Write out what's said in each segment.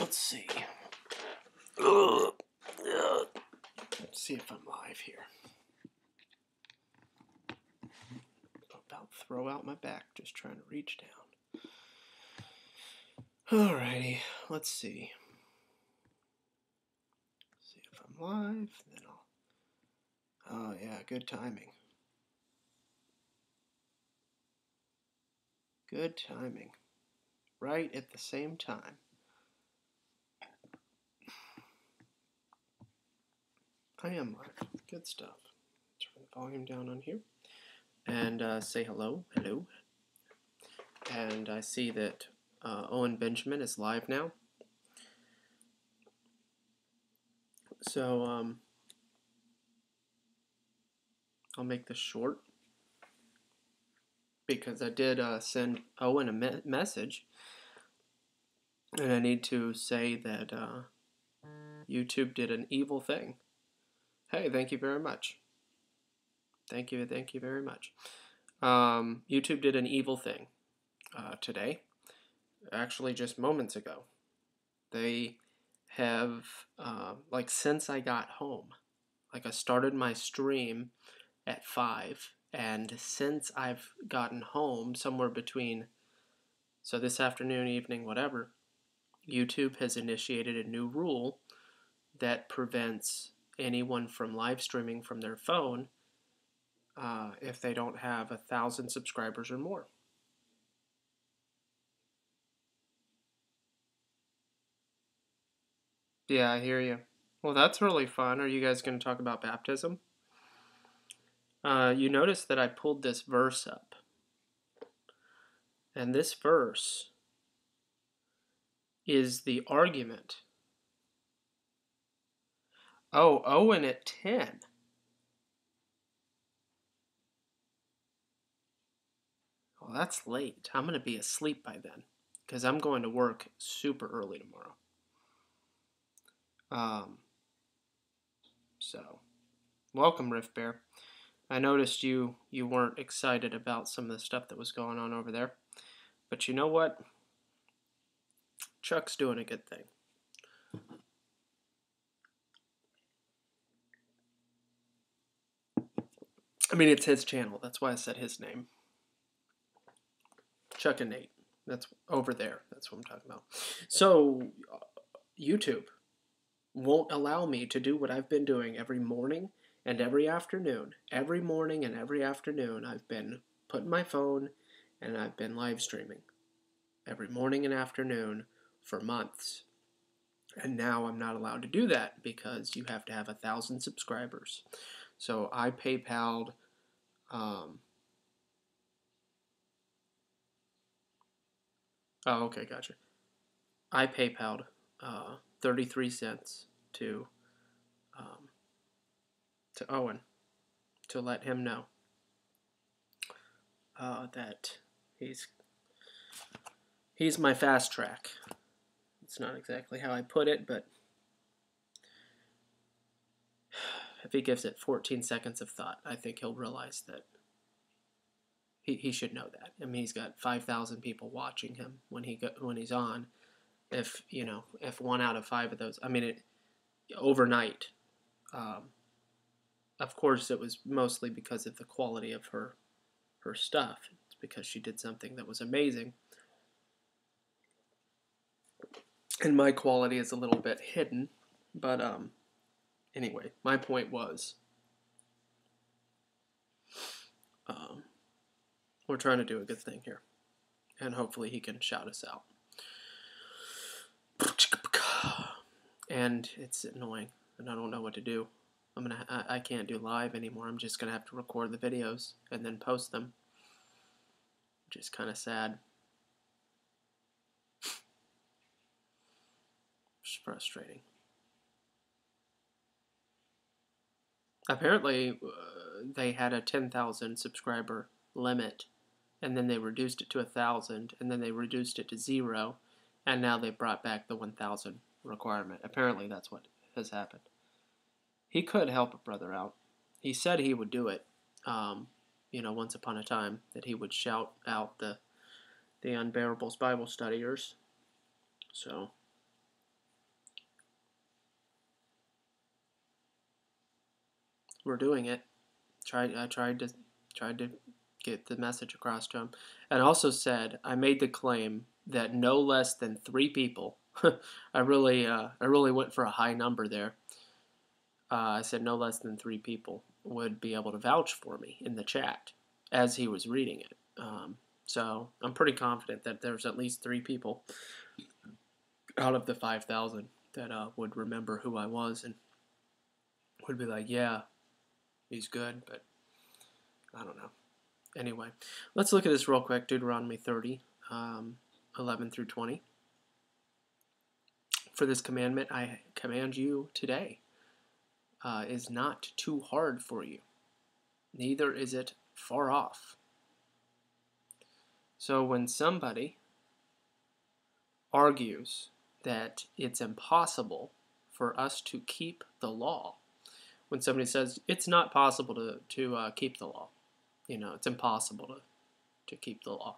Let's see. Let's see if I'm live here. About to throw out my back, just trying to reach down. Alrighty, let's see. See if I'm live, then I'll... Oh yeah, good timing. Good timing. Right at the same time. I am live. Good stuff. Turn the volume down on here. And say hello. Hello. And I see that Owen Benjamin is live now. So, I'll make this short. Because I did send Owen a message. And I need to say that YouTube did an evil thing. Hey, thank you very much. Thank you very much. YouTube did an evil thing today. Actually, just moments ago. They have, like, since I got home, like, I started my stream at 5, and since I've gotten home, somewhere between, so this afternoon, evening, whatever, YouTube has initiated a new rule that prevents anyone from live streaming from their phone if they don't have 1,000 subscribers or more. Yeah, I hear you. Well, that's really fun. Are you guys going to talk about baptism? You notice that I pulled this verse up. And this verse is the argument. Oh, Owen at 10. Well, that's late. I'm going to be asleep by then. Because I'm going to work super early tomorrow. So, welcome, Rift Bear. I noticed you weren't excited about some of the stuff that was going on over there. But you know what? Chuck's doing a good thing. I mean, it's his channel. That's why I said his name. Chuck and Nate. That's over there. That's what I'm talking about. So, YouTube won't allow me to do what I've been doing every morning and every afternoon. Every morning and every afternoon, I've been putting my phone and I've been live streaming. Every morning and afternoon for months. And now I'm not allowed to do that because you have to have 1,000 subscribers. So I PayPal'd oh, okay, gotcha. I PayPal'd 33 cents to Owen to let him know that he's my fast track. It's not exactly how I put it, but if he gives it 14 seconds of thought, I think he'll realize that he should know that. I mean, he's got 5,000 people watching him when he's on. If 1 out of 5 of those, I mean, overnight. Of course, it was mostly because of the quality of her stuff. It's because she did something that was amazing. And my quality is a little bit hidden, but anyway, my point was we're trying to do a good thing here, and hopefully he can shout us out. And it's annoying, and I don't know what to do. I can't do live anymore. I'm just gonna have to record the videos and then post them, which is kind of sad. It's frustrating. Apparently, they had a 10,000 subscriber limit, and then they reduced it to 1,000, and then they reduced it to 0, and now they brought back the 1,000 requirement. Apparently, that's what has happened. He could help a brother out. He said he would do it, once upon a time, that he would shout out the Unbearables Bible studiers. So, were doing it. I tried to get the message across to him, and also said I made the claim that no less than 3 people. I really went for a high number there. I said no less than 3 people would be able to vouch for me in the chat as he was reading it. So I'm pretty confident that there's at least 3 people out of the 5,000 that would remember who I was and would be like, yeah, he's good, but I don't know. Anyway, let's look at this real quick. Deuteronomy 30, 11 through 20. For this commandment I command you today is not too hard for you, neither is it far off. So when somebody argues that it's impossible for us to keep the law, when somebody says it's not possible to keep the law, it's impossible to keep the law,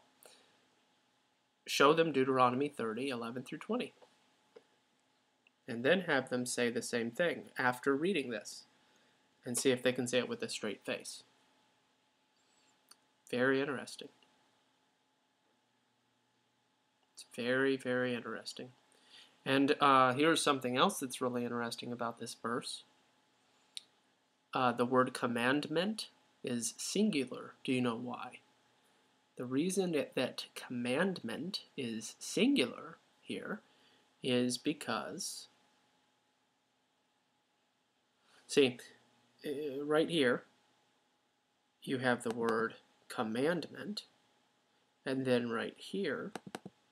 show them Deuteronomy 30, 11 through 20. And then have them say the same thing after reading this and see if they can say it with a straight face. Very interesting. It's very, very interesting. And here's something else that's really interesting about this verse. The word commandment is singular. Do you know why? The reason that commandment is singular here is because, see, right here, you have the word commandment, and then right here,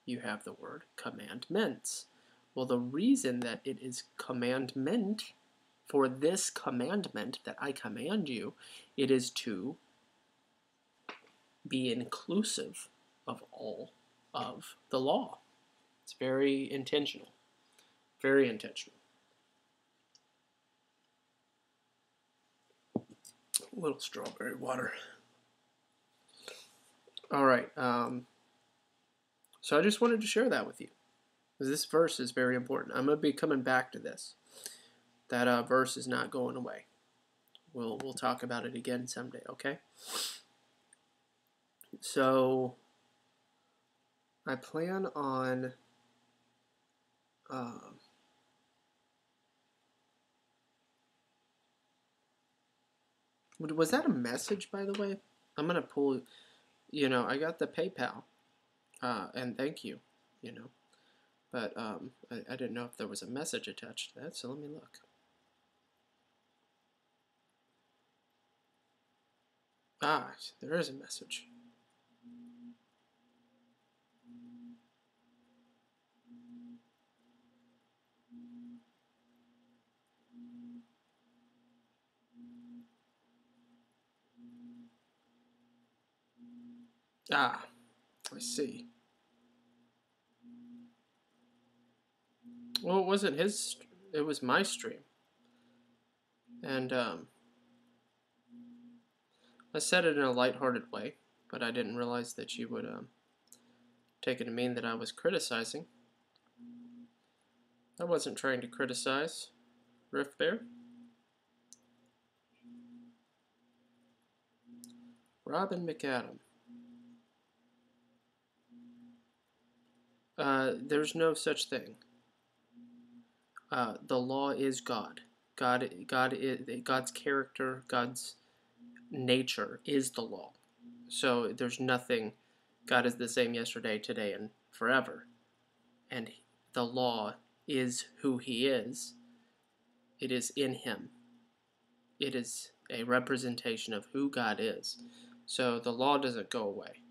you have the word commandments. Well, the reason that it is commandment, for this commandment that I command you, it is to be inclusive of all of the law. It's very intentional. Very intentional. A little strawberry water. All right. So I just wanted to share that with you, because this verse is very important. I'm going to be coming back to this. That verse is not going away. We'll talk about it again someday, okay? So I plan on was that a message, by the way? I'm going to pull, I got the PayPal, and thank you, but I didn't know if there was a message attached to that, so let me look. Ah, there is a message. Ah, I see. Well, it wasn't his, it was my stream. And I said it in a lighthearted way, but I didn't realize that you would take it to mean that I was criticizing. I wasn't trying to criticize Riff Bear. Robin McAdam. There's no such thing. The law is God. God's character, God's nature is the law. So there's nothing. God is the same yesterday, today, and forever. And the law is who He is. It is in Him. It is a representation of who God is. So the law doesn't go away.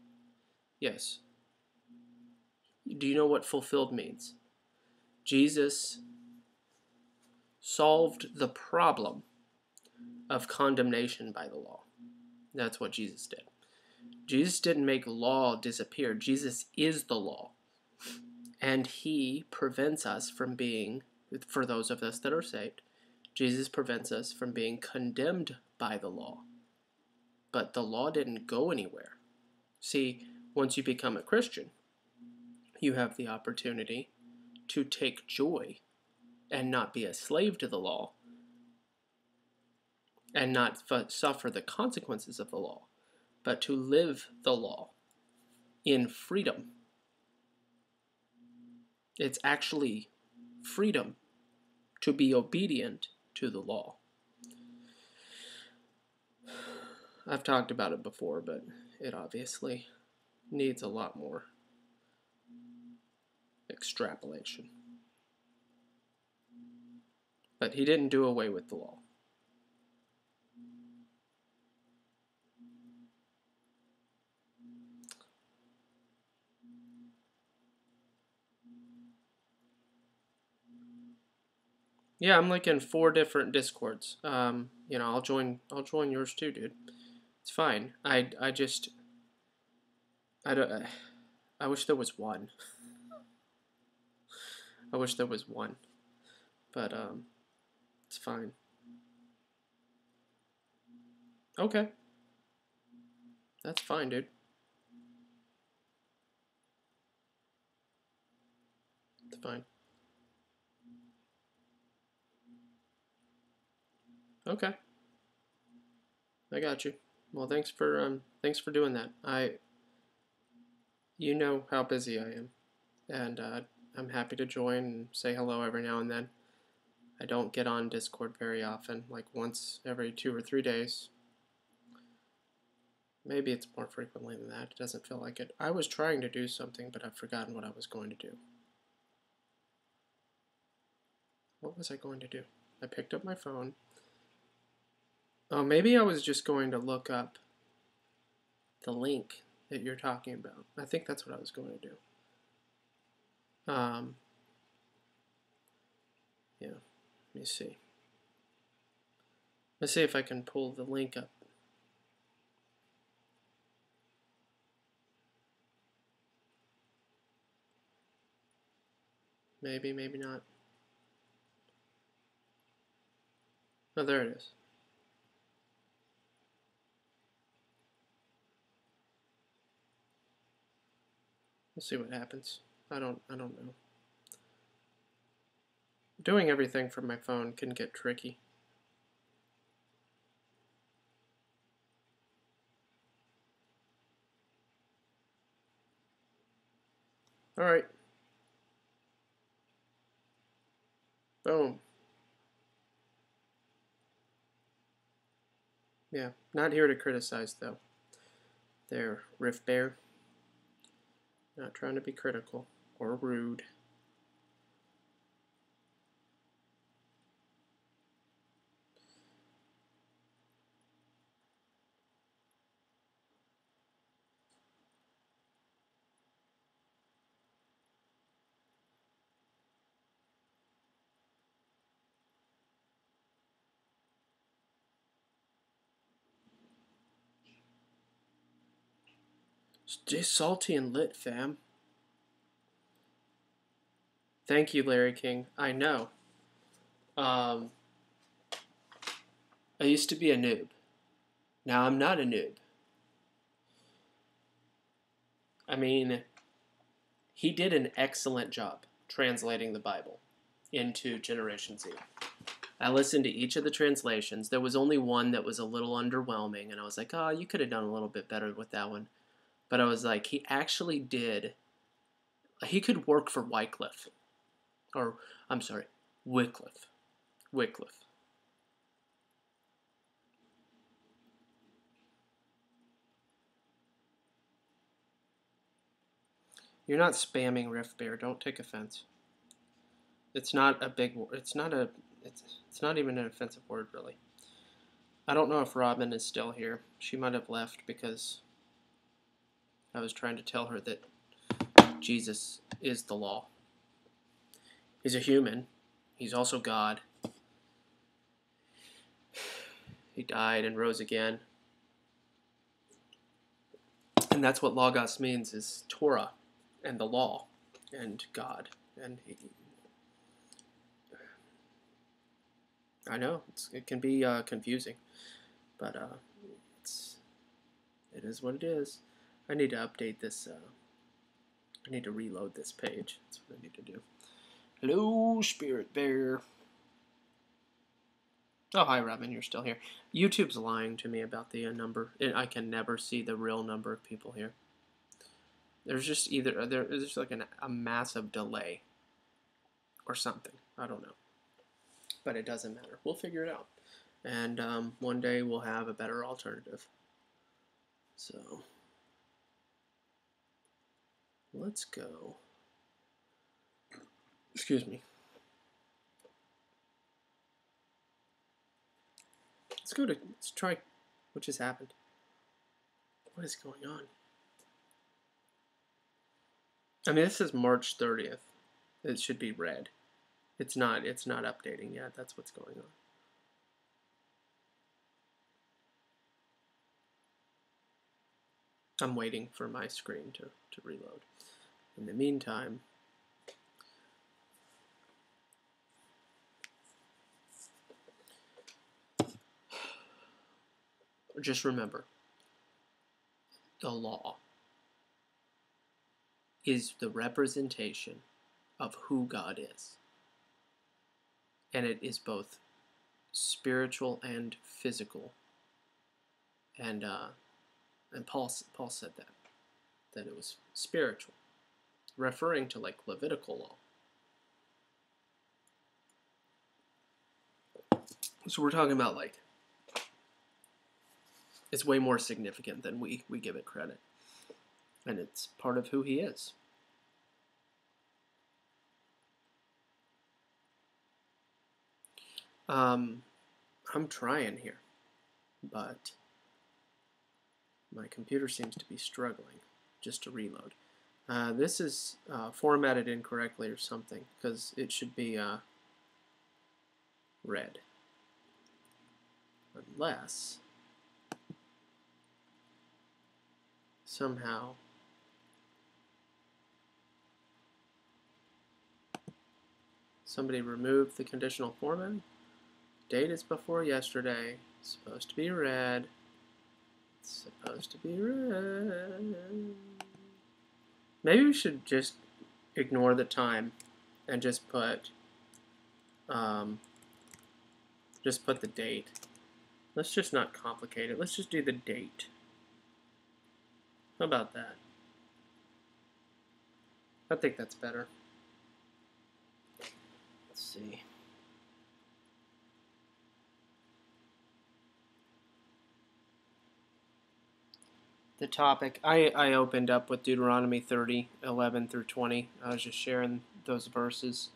Yes. Do you know what fulfilled means? Jesus solved the problem of condemnation by the law. That's what Jesus did. Jesus didn't make law disappear. Jesus is the law. And He prevents us from being, for those of us that are saved, Jesus prevents us from being condemned by the law. But the law didn't go anywhere. See, once you become a Christian, you have the opportunity to take joy and not be a slave to the law, and not suffer the consequences of the law, but to live the law in freedom. It's actually freedom to be obedient to the law. I've talked about it before, but it obviously needs a lot more extrapolation. But he didn't do away with the law. Yeah, I'm like in 4 different Discords. I'll join yours too, dude. It's fine. I don't. I wish there was one. I wish there was one, but it's fine. Okay, that's fine, dude. It's fine. Okay, I got you. Well, thanks for doing that. You know how busy I am, and I'm happy to join and say hello every now and then. I don't get on Discord very often, like once every 2 or 3 days. Maybe it's more frequently than that. It doesn't feel like it. I was trying to do something, but I've forgotten what I was going to do. What was I going to do? I picked up my phone. Oh, maybe I was just going to look up the link that you're talking about. I think that's what I was going to do. Yeah, let me see. Let's see if I can pull the link up. Maybe, maybe not. Oh, there it is. We'll see what happens. I don't know. Doing everything from my phone can get tricky. All right. Boom. Yeah, not here to criticize though. There, Riff Bear. Not trying to be critical or rude. Stay salty and lit, fam. Thank you, Larry King. I know. I used to be a noob. Now I'm not a noob. I mean, he did an excellent job translating the Bible into Generation Z. I listened to each of the translations. There was only one that was a little underwhelming, and I was like, oh, you could have done a little bit better with that one. But I was like, he actually did. He could work for Wycliffe. Or, I'm sorry, Wycliffe. Wycliffe. You're not spamming Riff Bear. Don't take offense. It's not a big. It's not a. It's not even an offensive word, really. I don't know if Robin is still here. She might have left because I was trying to tell her that Jesus is the law. He's a human. He's also God. He died and rose again. And that's what Logos means, is Torah and the law and God. And I know it can be confusing, but it is what it is. I need to update this. I need to reload this page. That's what I need to do. Hello, Spirit Bear. Oh, hi, Robin. You're still here. YouTube's lying to me about the number. I can never see the real number of people here. There's just there's just like a massive delay or something. I don't know. But it doesn't matter. We'll figure it out. And one day we'll have a better alternative. So, let's go. Excuse me. Let's try what just happened. What is going on? I mean, this is March 30th. It should be red. It's not updating yet. That's what's going on. I'm waiting for my screen to reload. In the meantime, just remember, the law is the representation of who God is. And it is both spiritual and physical. And Paul said that it was spiritual, referring to like Levitical law. So we're talking about like, it's way more significant than we give it credit. And it's part of who he is. I'm trying here, but my computer seems to be struggling just to reload. This is formatted incorrectly or something, because it should be red. Unless somehow somebody removed the conditional formatting. Date is before yesterday. It's supposed to be red. It's supposed to be red. Maybe we should just ignore the time and just put the date. Let's just not complicate it. Let's just do the date. How about that? I think that's better. Let's see. The topic, I opened up with Deuteronomy 30, 11 through 20. I was just sharing those verses.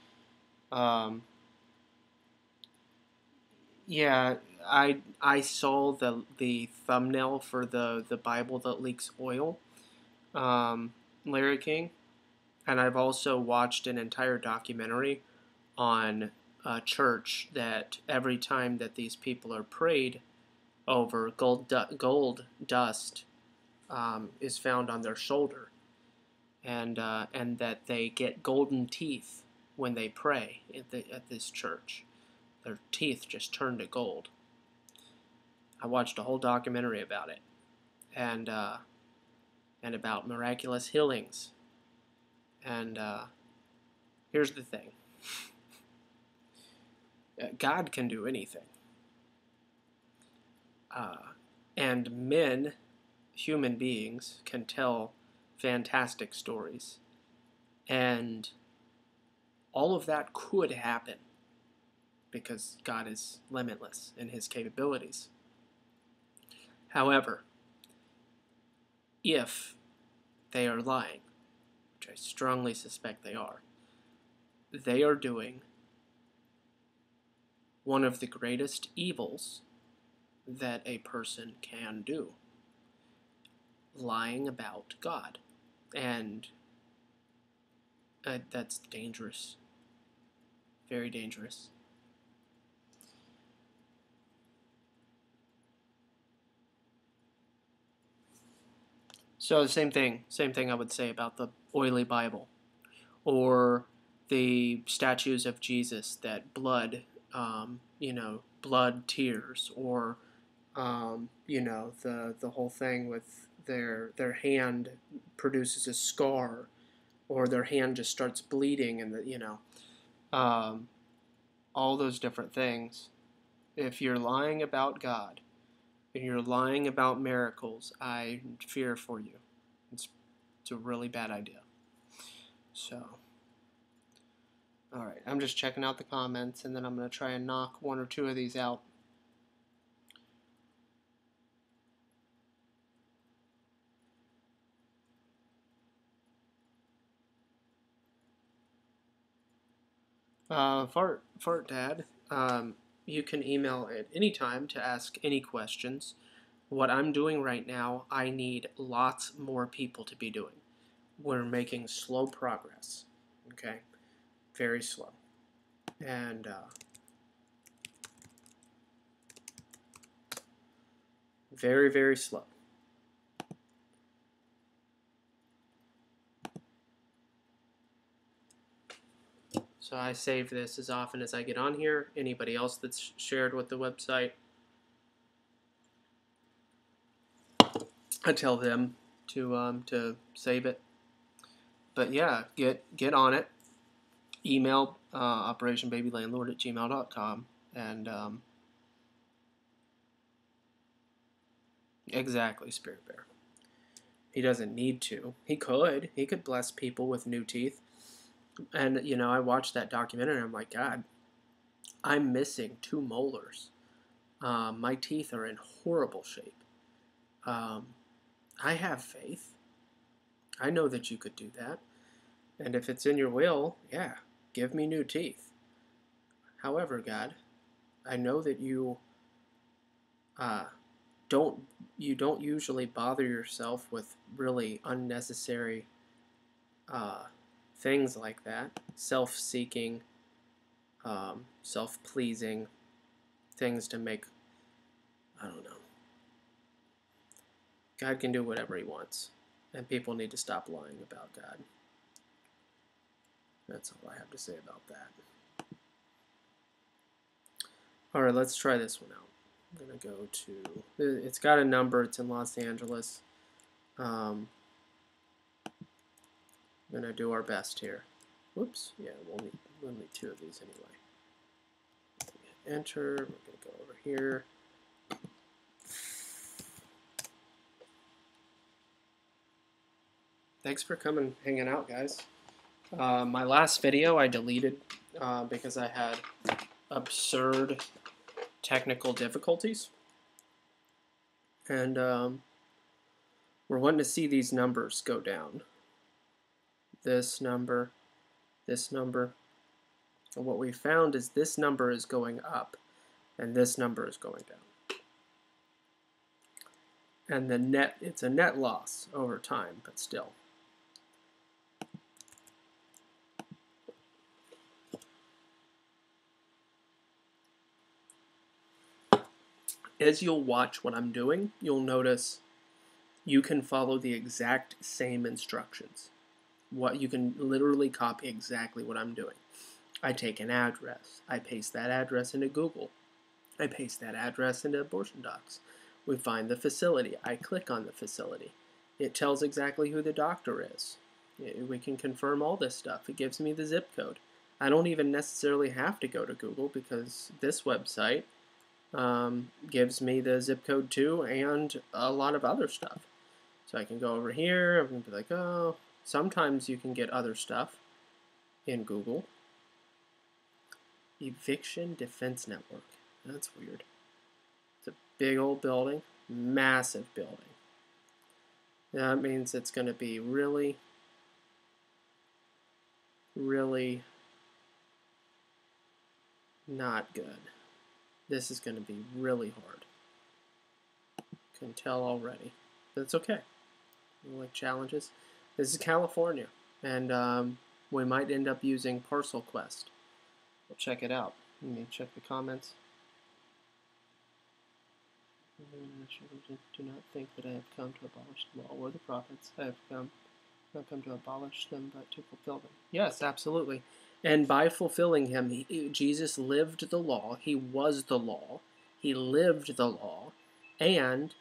Yeah, I saw the thumbnail for the Bible that leaks oil, Larry King, and I've also watched an entire documentary on a church that every time that these people are prayed over, gold dust is found on their shoulder, and that they get golden teeth when they pray at this church. Their teeth just turn to gold. I watched a whole documentary about it, and about miraculous healings. And here's the thing: God can do anything, and men, human beings, can tell fantastic stories, and all of that could happen because God is limitless in his capabilities. However, if they are lying, which I strongly suspect they are doing one of the greatest evils that a person can do: lying about God. And that's dangerous. Very dangerous. So the same thing I would say about the oily Bible, or the statues of Jesus that blood, blood tears, or the whole thing with their hand produces a scar, or their hand just starts bleeding, and all those different things. If you're lying about God and you're lying about miracles, I fear for you. It's a really bad idea. So, all right, I'm just checking out the comments, and then I'm going to try and knock one or two of these out. Fart Dad, you can email at any time to ask any questions. What I'm doing right now, I need lots more people to be doing. We're making slow progress, okay? Very slow. And very, very slow. So I save this as often as I get on here. Anybody else that's shared with the website, I tell them to save it. But yeah, get on it. Email operationbabylandlord@gmail.com, and exactly, Spirit Bear. He doesn't need to. He could bless people with new teeth. And you know, I watched that documentary and I'm like, God, I'm missing 2 molars. My teeth are in horrible shape. I have faith. I know that you could do that. And if it's in your will, yeah, give me new teeth. However, God, I know that you don't usually bother yourself with really unnecessary things like that. Self-seeking, self-pleasing things to make, I don't know. God can do whatever he wants. And people need to stop lying about God. That's all I have to say about that. Alright, let's try this one out. I'm going to go to... It's got a number. It's in Los Angeles. I'm going to do our best here. Whoops. Yeah, we'll need 2 of these anyway. Enter. We're going to go over here. Thanks for coming, hanging out, guys. My last video I deleted because I had absurd technical difficulties. And we're wanting to see these numbers go down. This number, this number. And what we found is this number is going up, and this number is going down. And the net, it's a net loss over time, but still. As you'll watch what I'm doing, you'll notice you can follow the exact same instructions. You can literally copy exactly what I'm doing. I take an address. I paste that address into Google. I paste that address into Abortion Docs. We find the facility. I click on the facility. It tells exactly who the doctor is. We can confirm all this stuff. It gives me the zip code. I don't even necessarily have to go to Google because this website gives me the zip code too and a lot of other stuff. So I can go over here. I'm going to be like, oh, sometimes you can get other stuff in Google. Eviction Defense Network. That's weird. It's a big old building. Massive building. That means it's going to be really, really not good. This is going to be really hard. Can tell already. But it's okay. You like challenges? This is California. And we might end up using Parcel Quest. We'll check it out. Let me check the comments. Do not think that I have come to abolish the law or the prophets. I have not come to abolish them, but to fulfill them. Yes, absolutely. And by fulfilling him, Jesus lived the law. He was the law. He lived the law. And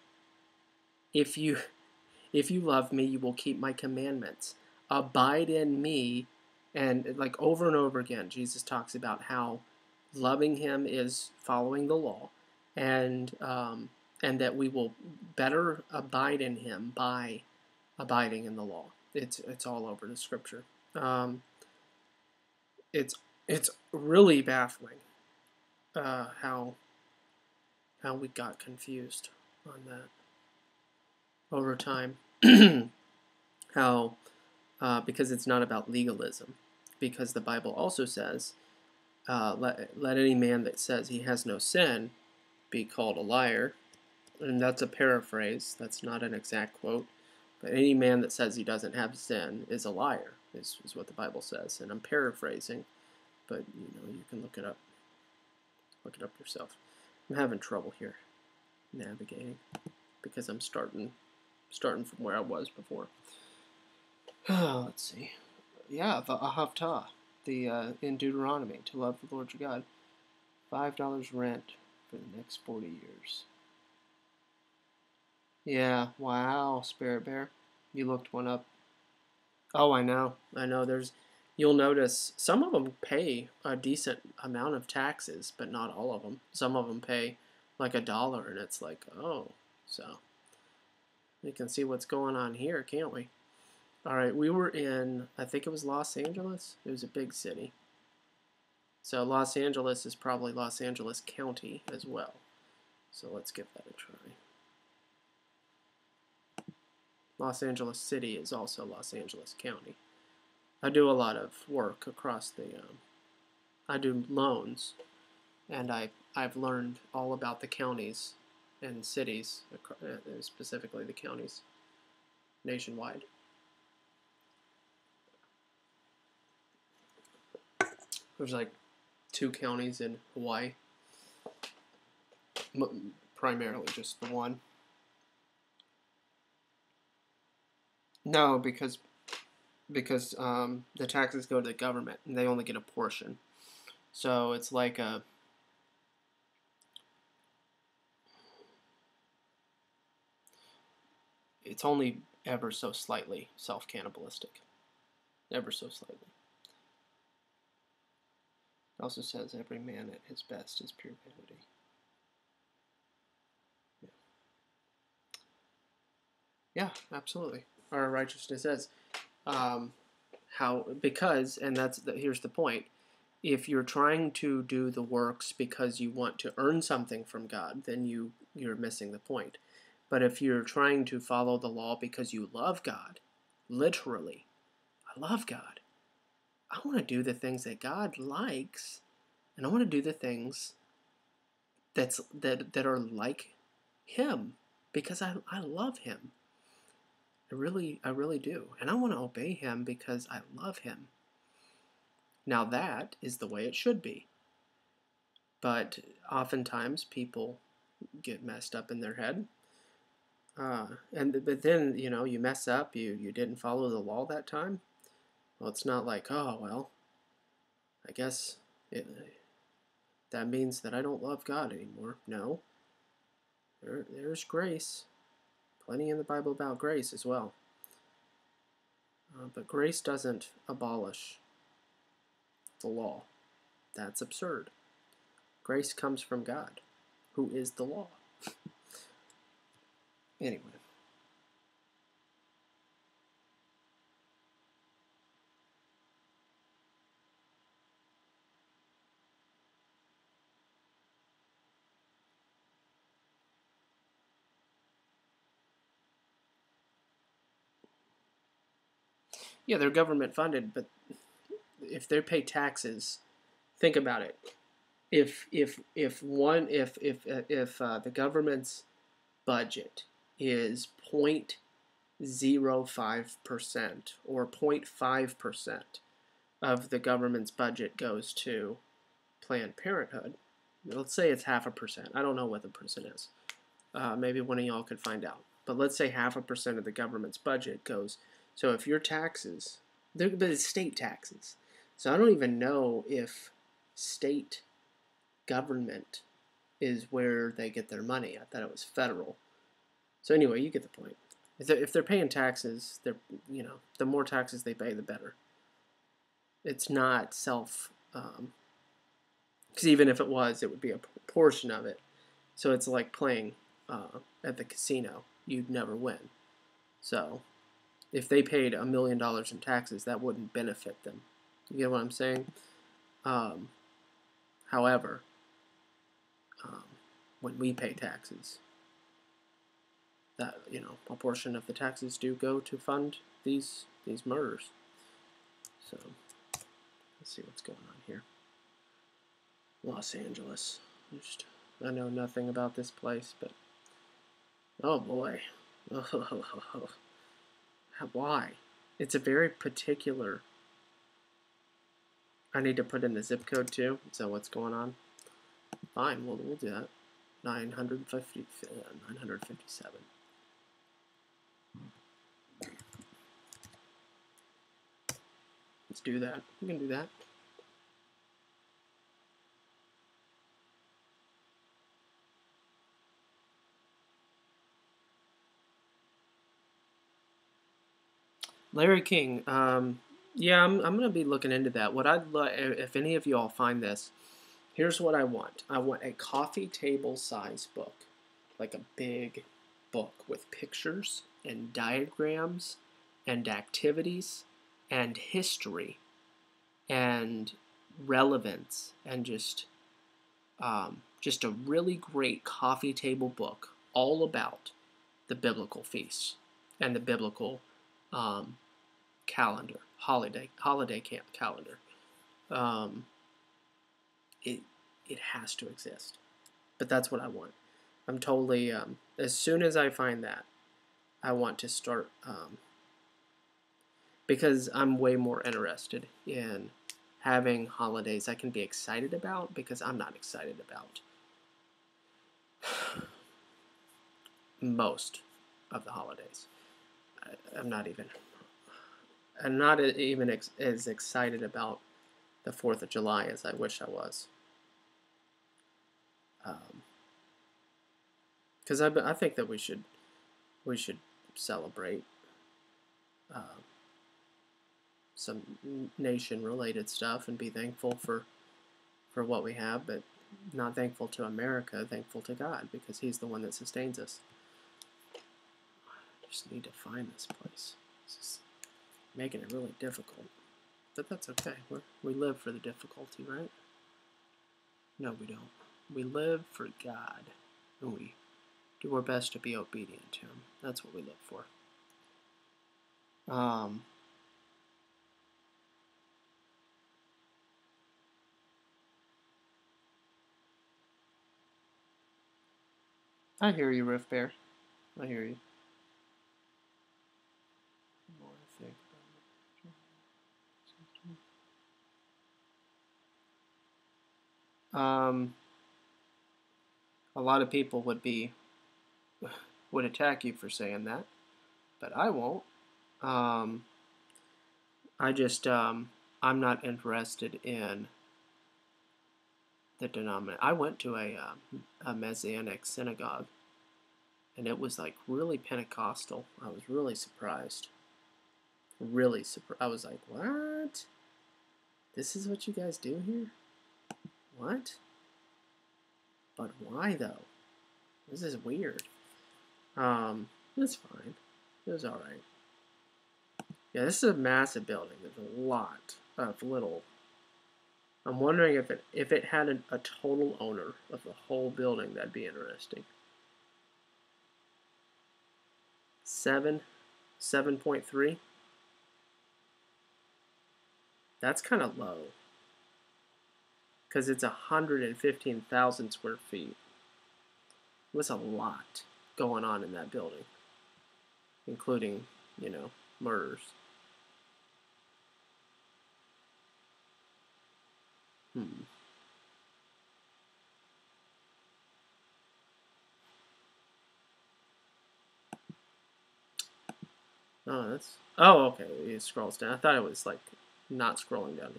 if you love me, you will keep my commandments. Abide in me. And like over and over again, Jesus talks about how loving Him is following the law, and that we will better abide in Him by abiding in the law. It's all over the Scripture. It's really baffling how we got confused on that over time. How because it's not about legalism, because the Bible also says, let any man that says he has no sin be called a liar. And that's a paraphrase. That's not an exact quote. But any man that says he doesn't have sin is a liar, is what the Bible says. And I'm paraphrasing, but you can look it up. Look it up yourself. I'm having trouble here navigating because I'm starting from where I was before. Let's see. Yeah, the Ahavta, in Deuteronomy, to love the Lord your God. $5 rent for the next 40 years. Yeah, wow, Spirit Bear. You looked one up. Oh, I know. You'll notice some of them pay a decent amount of taxes, but not all of them. Some of them pay like $1, and it's like, oh, so we can see what's going on here, can't we? All right, we were in, I think it was Los Angeles. It was a big city. So Los Angeles is probably Los Angeles County as well. So let's give that a try. Los Angeles City is also Los Angeles County. I do a lot of work across I do loans, and I've learned all about the counties and cities, specifically the counties, nationwide. There's like 2 counties in Hawaii, primarily just the one. No, because the taxes go to the government, and they only get a portion. So it's like it's only ever so slightly self-cannibalistic. Ever so slightly. It also says every man at his best is pure vanity. Yeah, absolutely. Our righteousness is here's the point. If you're trying to do the works because you want to earn something from God, then you're missing the point. But if you're trying to follow the law because you love God, literally, I love God. I want to do the things that God likes, and I want to do the things that are like Him, because I love Him. I really do. And I want to obey Him because I love Him. Now that is the way it should be. But oftentimes people get messed up in their head. But then, you mess up, you didn't follow the law that time. Well, it's not like, oh, well, I guess that means that I don't love God anymore. No. There's grace. Plenty in the Bible about grace as well. But grace doesn't abolish the law. That's absurd. Grace comes from God, who is the law. Anyway. Yeah, they're government funded, but if they pay taxes, think about it. If the government's budget is 0.05% or 0.5% of the government's budget goes to Planned Parenthood, let's say it's 0.5%. I don't know what the percent is. Maybe one of y'all could find out. But let's say 0.5% of the government's budget goes. So if your taxes, but it's state taxes. So I don't even know if state government is where they get their money. I thought it was federal. So anyway, you get the point. If they're paying taxes, the more taxes they pay, the better. It's not Because even if it was, it would be a portion of it. So it's like playing at the casino. You'd never win. So if they paid $1 million in taxes, that wouldn't benefit them. You get what I'm saying? However, when we pay taxes, that, a portion of the taxes do go to fund these murders. So let's see what's going on here. Los Angeles. I know nothing about this place, but oh boy. Why? It's a very particular. I need to put in the zip code too. So what's going on? Fine, we'll do that. 957. Let's do that. We can do that. Larry King. Yeah, I'm gonna be looking into that. What I'd like, if any of you all find this, here's what I want. I want a coffee table size book, like a big book with pictures and diagrams and activities and history and relevance and just a really great coffee table book all about the biblical feasts and the biblical calendar, holiday calendar. It has to exist, but that's what I want. I'm totally as soon as I find that, I want to start because I'm way more interested in having holidays I can be excited about, because I'm not excited about most of the holidays. I'm not even as excited about the 4th of July as I wish I was. Because I think that we should celebrate some nation-related stuff and be thankful for what we have, but not thankful to America, thankful to God, because He's the one that sustains us. I just need to find this place. This is making it really difficult, but that's okay. We live for the difficulty, right? No, we don't. We live for God, and we do our best to be obedient to Him. That's what we live for. I hear you, Riff Bear. I hear you. A lot of people would attack you for saying that, but I won't. I'm not interested in the denomination. I went to a Messianic synagogue, and it was like really Pentecostal. I was really surprised. Really surprised. I was like, what? This is what you guys do here? What? But why though? This is weird. It's fine. It was alright. Yeah, this is a massive building. There's a lot of little. I'm wondering if it had a total owner of the whole building. That'd be interesting. 7.3. That's kind of low, because it's 115,000 square feet. There's a lot going on in that building, including, murders. Oh, okay. It scrolls down. I thought it was like not scrolling down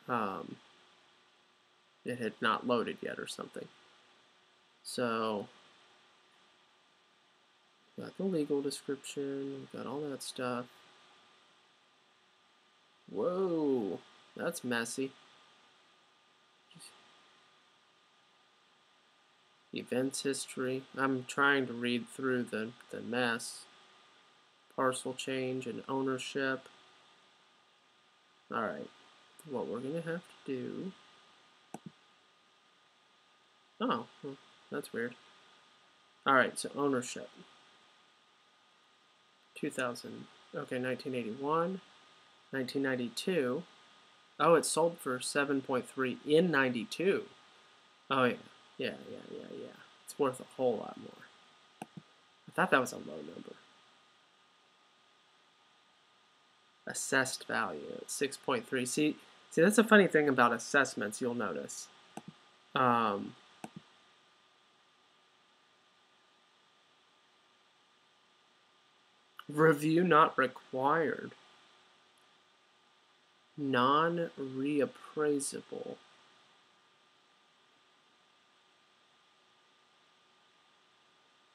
anymore. It had not loaded yet or something. So, got the legal description, got all that stuff. Whoa, that's messy. Did you Events history. I'm trying to read through the mess. Parcel change and ownership. Alright. What we're going to have to do... Oh, well, that's weird. Alright, so ownership. 2000. Okay, 1981. 1992. Oh, it sold for 7.3 in 92. Oh, yeah. Yeah. It's worth a whole lot more. I thought that was a low number. Assessed value, 6.3. See, that's a funny thing about assessments, you'll notice. Review not required. Non-reappraisable.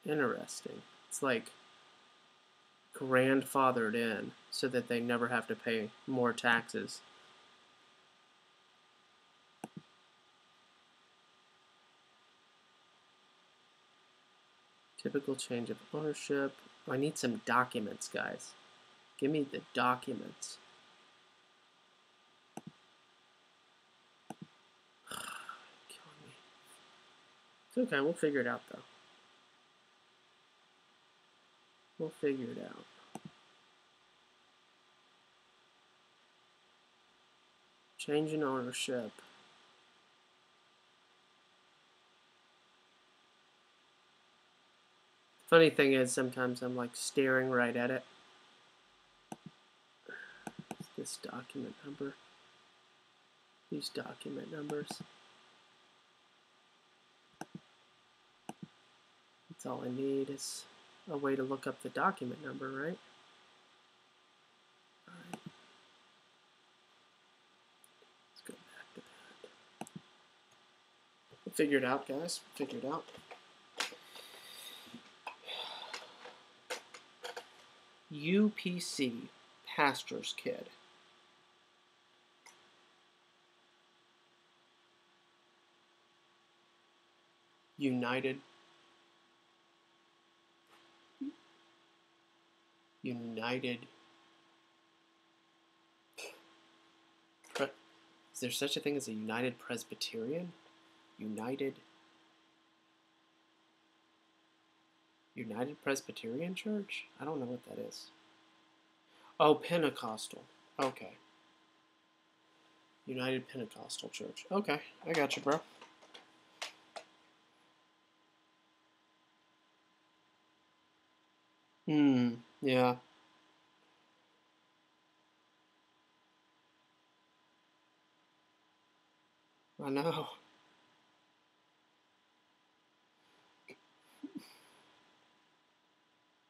Interesting. It's like grandfathered in so that they never have to pay more taxes. Typical change of ownership. I need some documents, guys. Give me the documents. Killing me. It's okay, we'll figure it out though. We'll figure it out. Change in ownership. Funny thing is, sometimes I'm like staring right at it. This document number. These document numbers. That's all I need is a way to look up the document number, right? Alright. Let's go back to that. We'll figure it out, guys. We'll figure it out. UPC, pastor's kid. United is there such a thing as a United Presbyterian? United Presbyterian Church? I don't know what that is. Oh, Pentecostal. Okay. United Pentecostal Church. Okay, I got you, bro. Yeah. I know.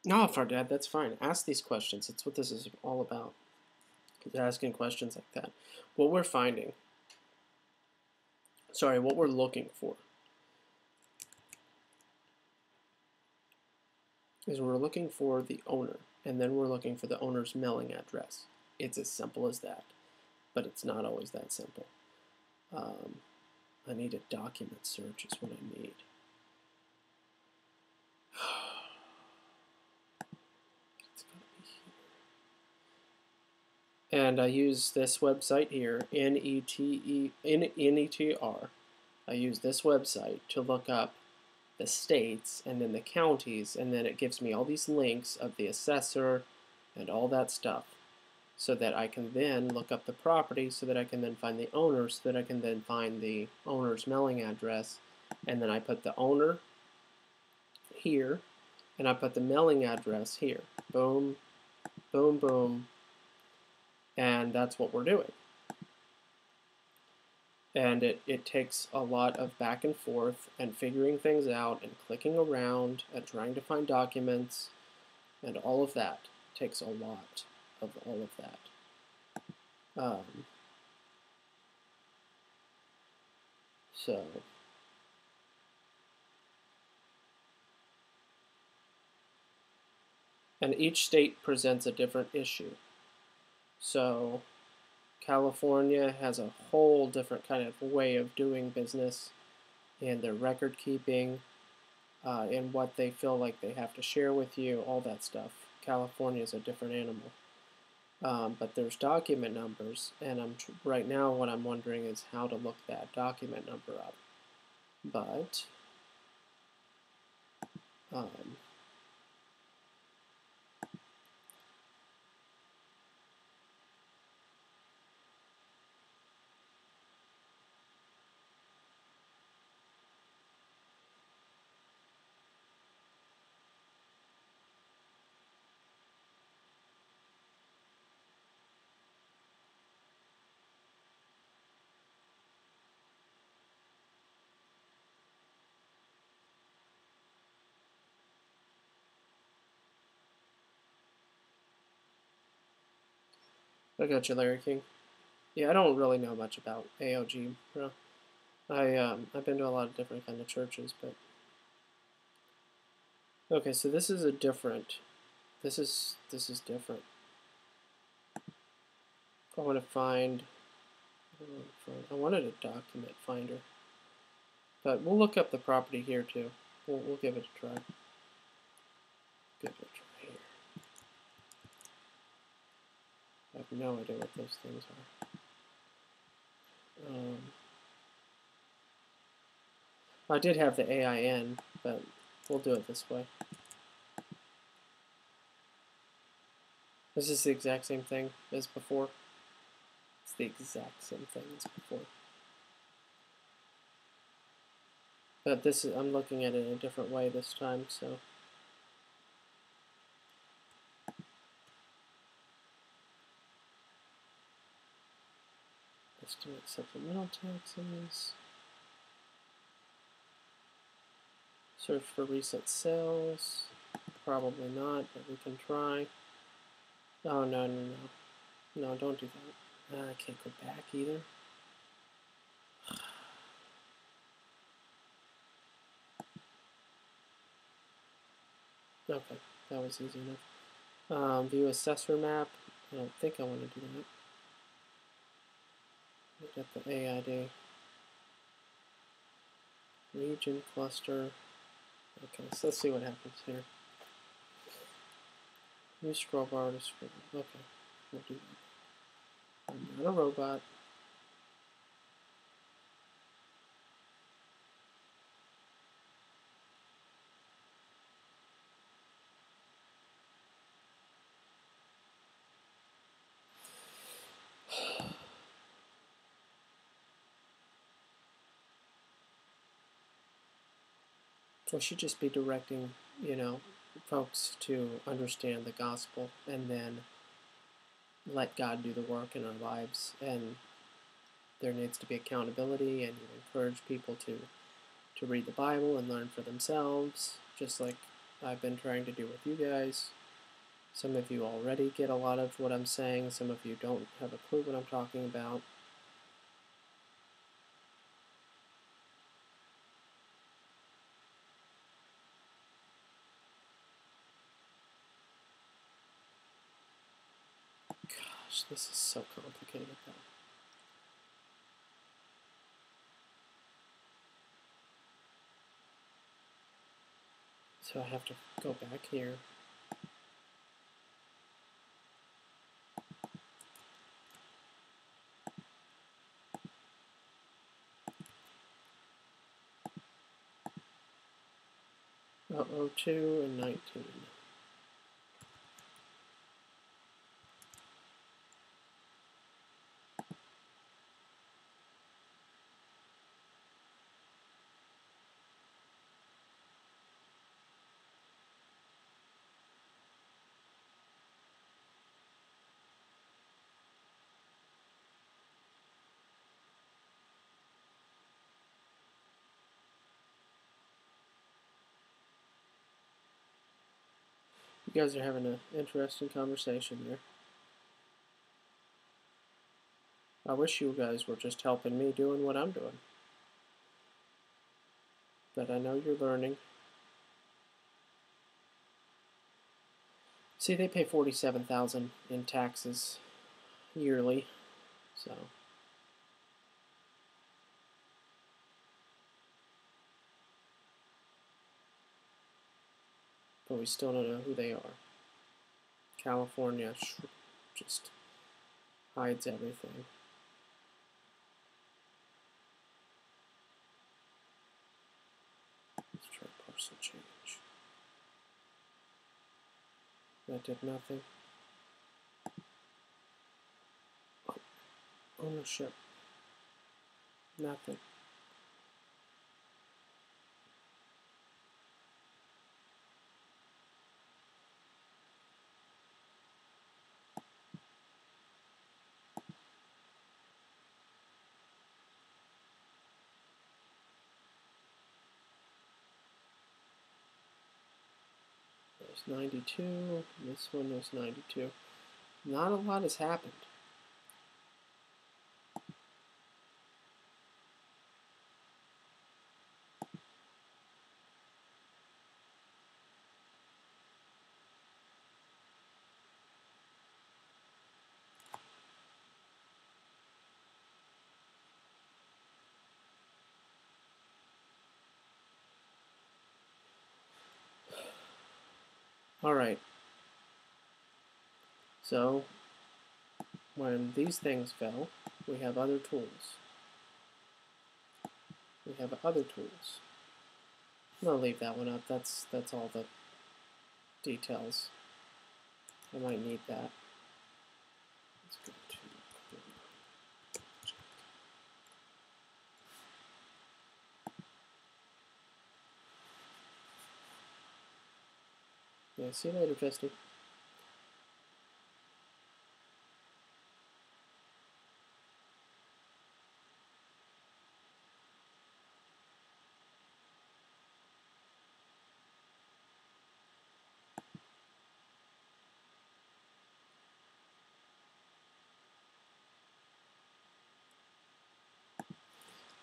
No, for Dad, that's fine. Ask these questions. That's what this is all about. Asking questions like that. What we're finding, what we're looking for is we're looking for the owner, and then we're looking for the owner's mailing address. It's as simple as that, but it's not always that simple. I need a document search is what I need. It's gotta be here. And I use this website here, NETR. I use this website to look up the states and then the counties, and then it gives me all these links of the assessor and all that stuff, so that I can then look up the property, so that I can then find the owner, so that I can then find the owner's mailing address, and then I put the owner here, and I put the mailing address here. Boom, boom, boom, and that's what we're doing. And it takes a lot of back and forth and figuring things out and clicking around and trying to find documents and all of that. It takes a lot of all of that. And each state presents a different issue. So California has a whole different kind of way of doing business and their record keeping. and what they feel like they have to share with you, all that stuff. California is a different animal. But there's document numbers, and right now what I'm wondering is how to look that document number up. But I got you, Larry King. Yeah, I don't really know much about AOG, bro. I've been to a lot of different kind of churches, but okay. So this is a different. This is different. I want to find. I wanted a document finder, but we'll look up the property here too. We'll give it a try. Give it a try here. I have no idea what those things are. I did have the AIN, but we'll do it this way. This is the exact same thing as before. It's the exact same thing as before. But this is, I'm looking at it in a different way this time, so. Estimate supplemental taxes. Search for recent sales. Probably not, but we can try. Oh, no. No, don't do that. I can't go back either. Okay, that was easy enough. View assessor map. I don't think I want to do that. Look at the AID. Region cluster. Okay, so let's see what happens here. Use scroll bar to scroll. Okay, we'll do that. I'm not a robot. I should just be directing, folks to understand the gospel and then let God do the work in our lives. And there needs to be accountability, and you encourage people to read the Bible and learn for themselves, just like I've been trying to do with you guys. Some of you already get a lot of what I'm saying. Some of you don't have a clue what I'm talking about. Gosh, this is so complicated though. So I have to go back here. Oh, 02 and 19. You guys are having an interesting conversation here. I wish you guys were just helping me doing what I'm doing. But I know you're learning. See, they pay $47,000 in taxes yearly, so. but we still don't know who they are. California just hides everything. Let's try parcel change. That did nothing. Ownership. Nothing. There's 92. This one was 92. Not a lot has happened. Alright. So, when these things fell, we have other tools. We have other tools. I'm going to leave that one up. That's all the details. I might need that. Let's go to... Yeah, see you later, Fisty.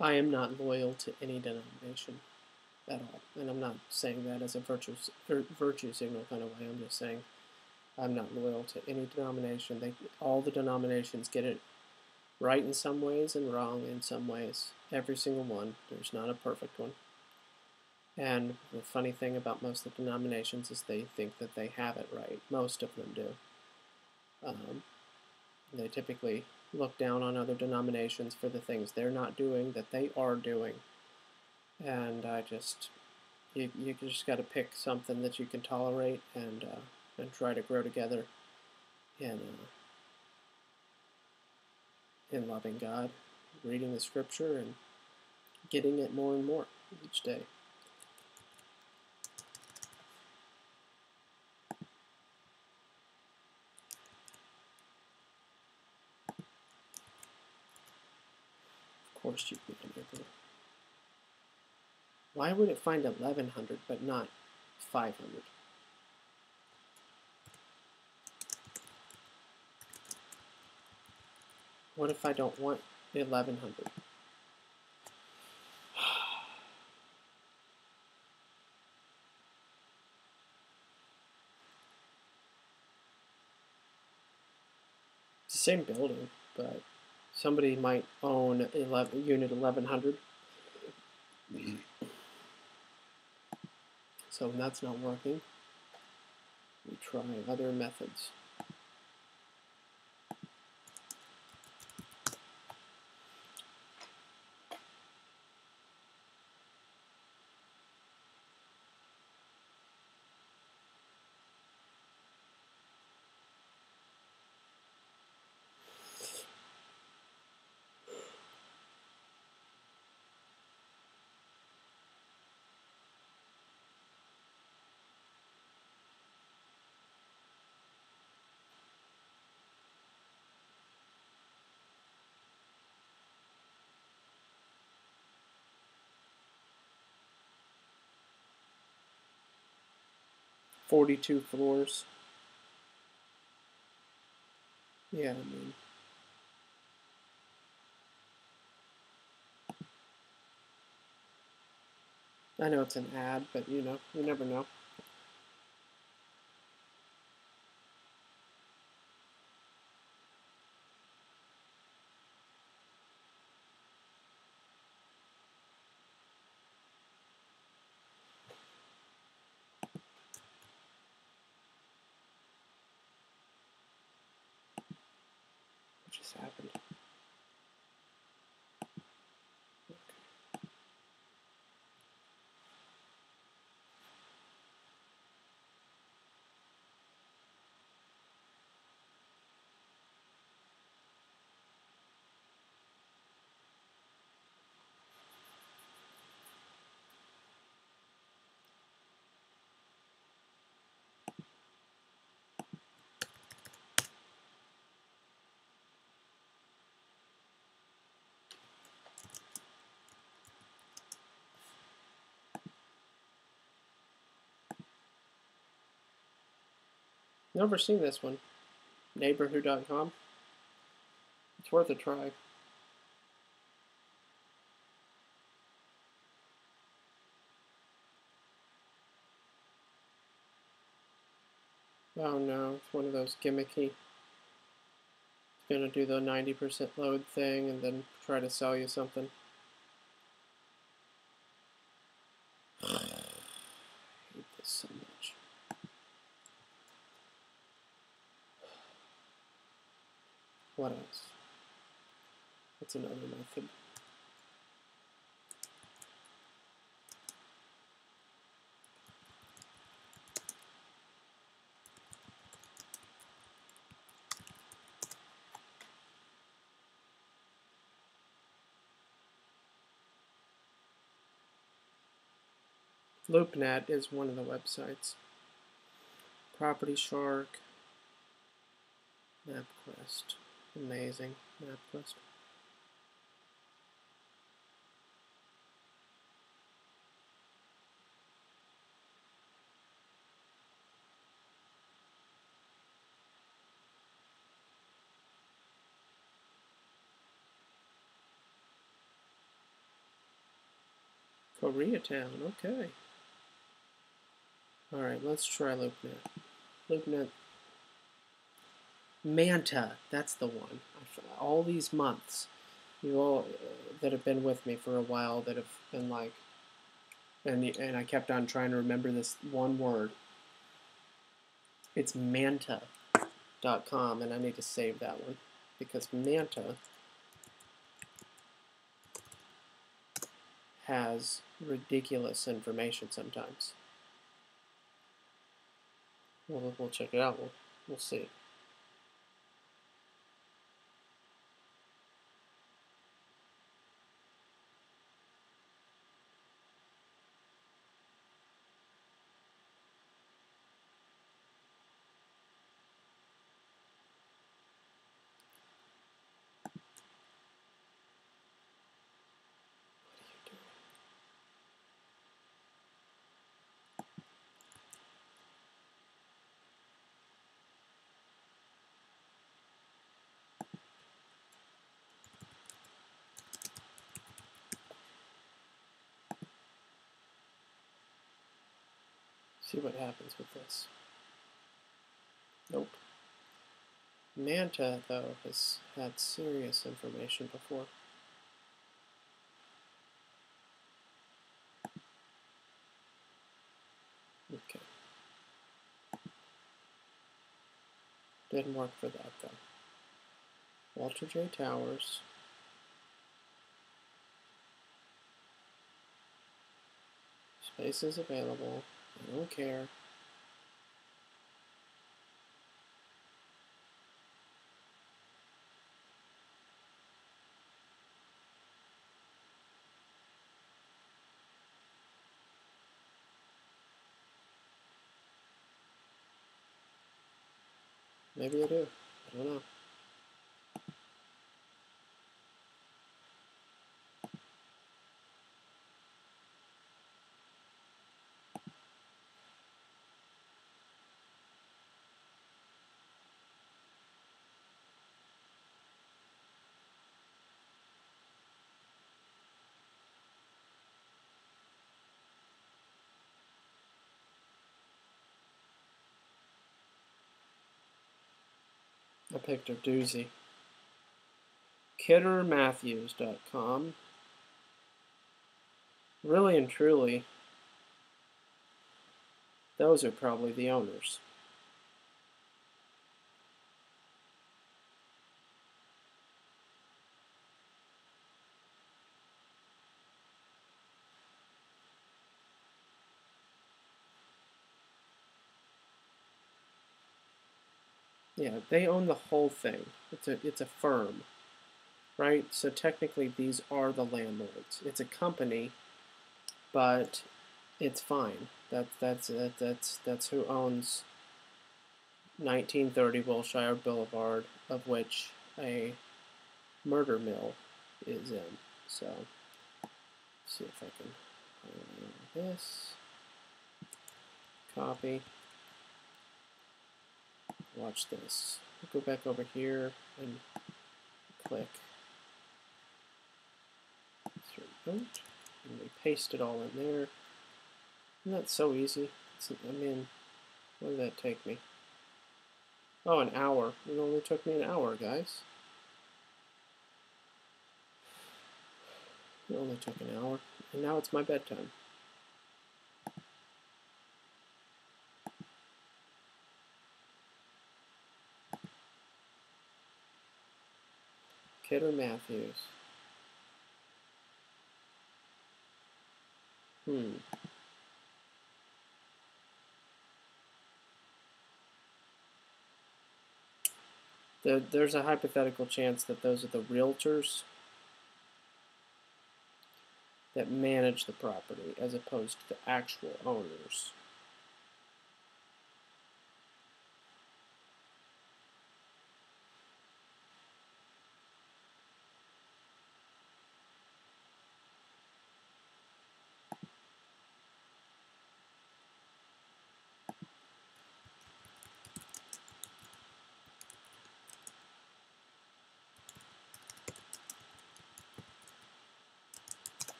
I am not loyal to any denomination at all. And I'm not saying that as a virtue signal kind of way. I'm just saying I'm not loyal to any denomination. All the denominations get it right in some ways and wrong in some ways. Every single one. There's not a perfect one. And the funny thing about most of the denominations is they think that they have it right. Most of them do. They typically look down on other denominations for the things they're not doing that they are doing. And you just got to pick something that you can tolerate and try to grow together in loving God, reading the Scripture, and getting it more and more each day. Of course you'd be unable. Why would it find 1100 but not 500? What if I don't want 1100? It's the same building, but somebody might own unit 1100. So when that's not working, we try other methods. "42 floors." Yeah, I mean, I know it's an ad, but you know, you never know. just happened? Never seen this one. Neighborhood.com. It's worth a try. Oh no, it's one of those gimmicky. It's gonna do the 90% load thing and then try to sell you something. I hate this so much. What else? What's another method? LoopNet is one of the websites. Property Shark. MapQuest. Amazing. MapQuest. Koreatown, okay. Alright, let's try LoopNet. LoopNet. Manta, that's the one. All these months, you all that have been with me for a while that have been like, and I kept on trying to remember this one word. It's manta.com, and I need to save that one because Manta has ridiculous information sometimes. We'll check it out. We'll see. See what happens with this. Nope. Manta, though, has had serious information before. Okay. Didn't work for that, though. Walter J. Towers. Space is available. I don't care. Maybe I do. I don't know. I picked a doozy. KitterMatthews.com. Really and truly, those are probably the owners. Yeah, they own the whole thing. It's a firm, right? So technically, these are the landlords. It's a company, but it's fine. That's who owns 1930 Wilshire Boulevard, of which a murder mill is in. So, let's see if I can this. Copy. Watch this. Go back over here and click insert note, and we paste it all in there. And that's so easy. I mean, what did that take me? Oh, an hour. It only took me an hour, guys. It only took an hour. And now it's my bedtime. Kidder Matthews. There's a hypothetical chance that those are the realtors that manage the property as opposed to the actual owners.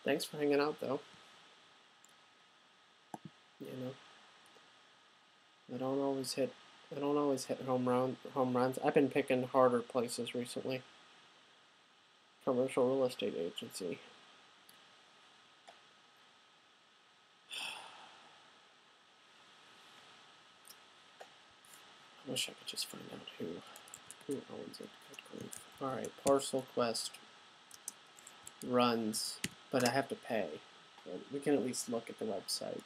Thanks for hanging out, though. You know, I don't always hit home runs. I've been picking harder places recently. Commercial real estate agency. I wish I could just find out who owns it. Good grief. All right, Parcel Quest runs, but I have to pay. But we can at least look at the website.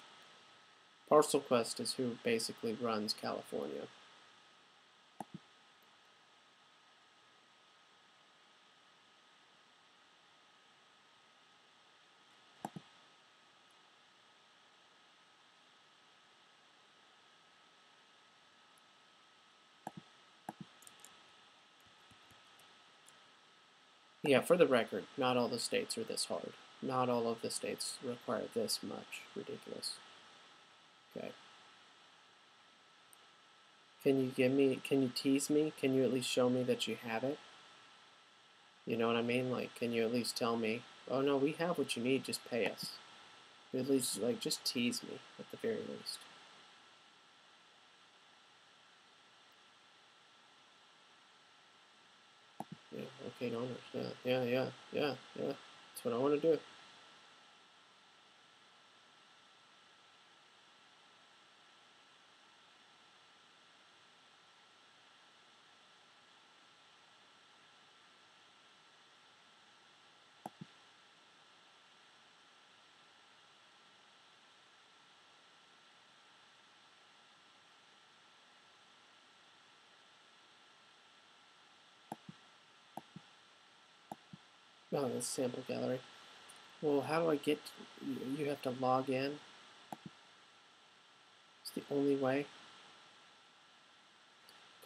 Parcel Quest is who basically runs California. Yeah, for the record, not all the states are this hard. Not all of the states require this much. Ridiculous. Okay. Can you tease me? Can you at least show me that you have it? You know what I mean? Like, can you at least tell me, oh no, we have what you need, just pay us. At least, like, just tease me, at the very least. Yeah, okay, owners. Yeah. That's what I want to do. Oh, that's sample gallery. Well, how do I get, you have to log in? It's the only way.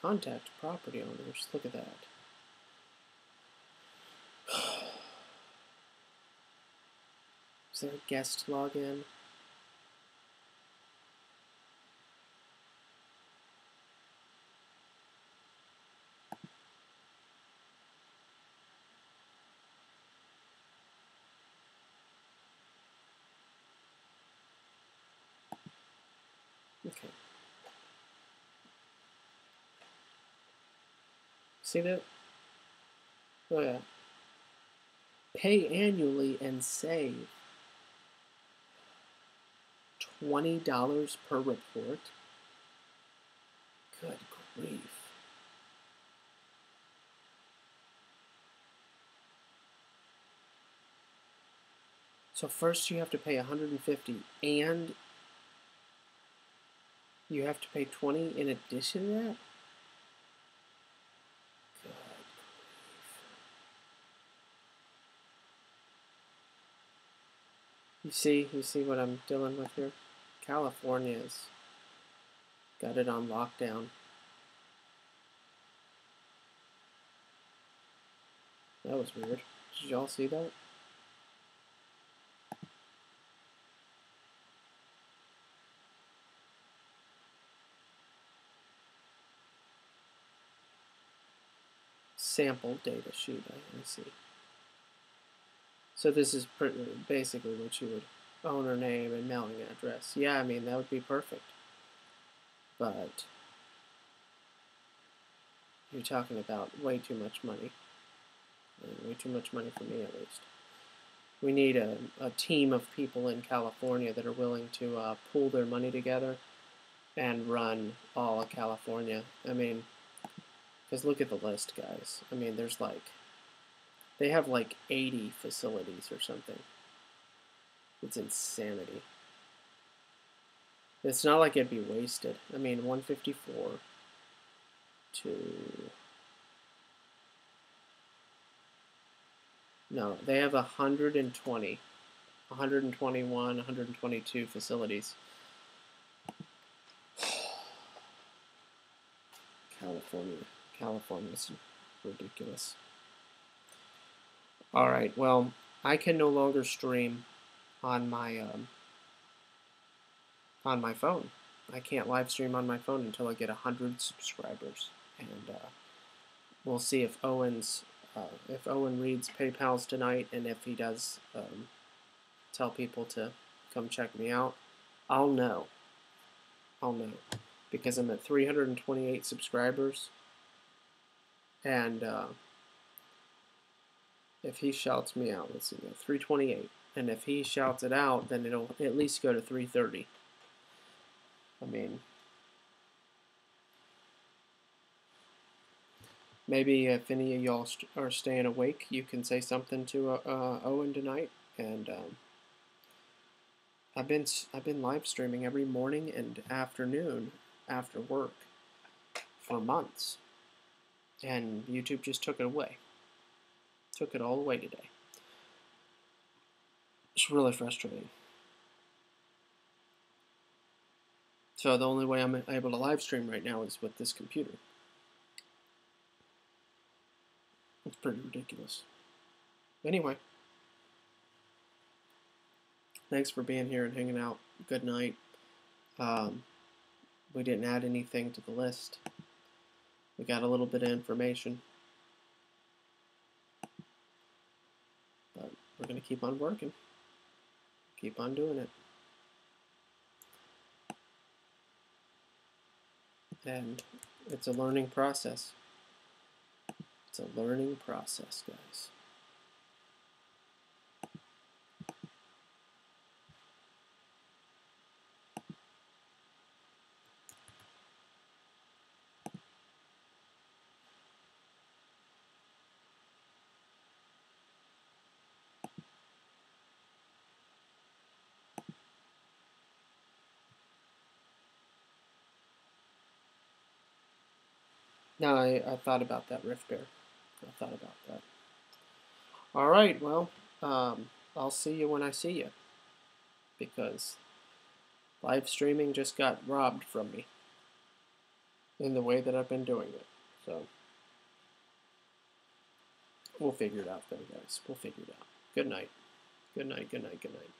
Contact property owners, look at that. Is there a guest login? Okay. See that? Oh yeah. Pay annually and save $20 per report. Good grief. So first you have to pay $150 and you have to pay $20 in addition to that? God. You see what I'm dealing with here? California's got it on lockdown. That was weird. Did y'all see that? Sample data sheet, I see. So this is basically what you would, owner name and mailing address. Yeah, I mean, that would be perfect. But you're talking about way too much money. Way too much money for me, at least. We need a team of people in California that are willing to pool their money together and run all of California. I mean, because look at the list, guys. I mean, there's like, they have like 80 facilities or something. It's insanity. It's not like it'd be wasted. I mean, 154 to... No, they have 120, 121, 122 facilities. California's ridiculous. All right, well, I can no longer stream on my phone. I can't live stream on my phone until I get 100 subscribers, and we'll see if Owen reads PayPal's tonight, and if he does tell people to come check me out, I'll know. Because I'm at 328 subscribers, and if he shouts me out, let's see, 328, and if he shouts it out, then it'll at least go to 330. I mean, maybe if any of y'all are staying awake, you can say something to Owen tonight. And I've been live streaming every morning and afternoon after work for months, and YouTube just took it away. Took it all away today. It's really frustrating. So the only way I'm able to live stream right now is with this computer. It's pretty ridiculous. Anyway, thanks for being here and hanging out. Good night. We didn't add anything to the list. We got a little bit of information. But we're going to keep on working. Keep on doing it. And it's a learning process. It's a learning process, guys. No, I thought about that, Rift Bear. I thought about that. All right, well, I'll see you when I see you. Because live streaming just got robbed from me in the way that I've been doing it. So we'll figure it out, though, guys. We'll figure it out. Good night. Good night, good night, good night.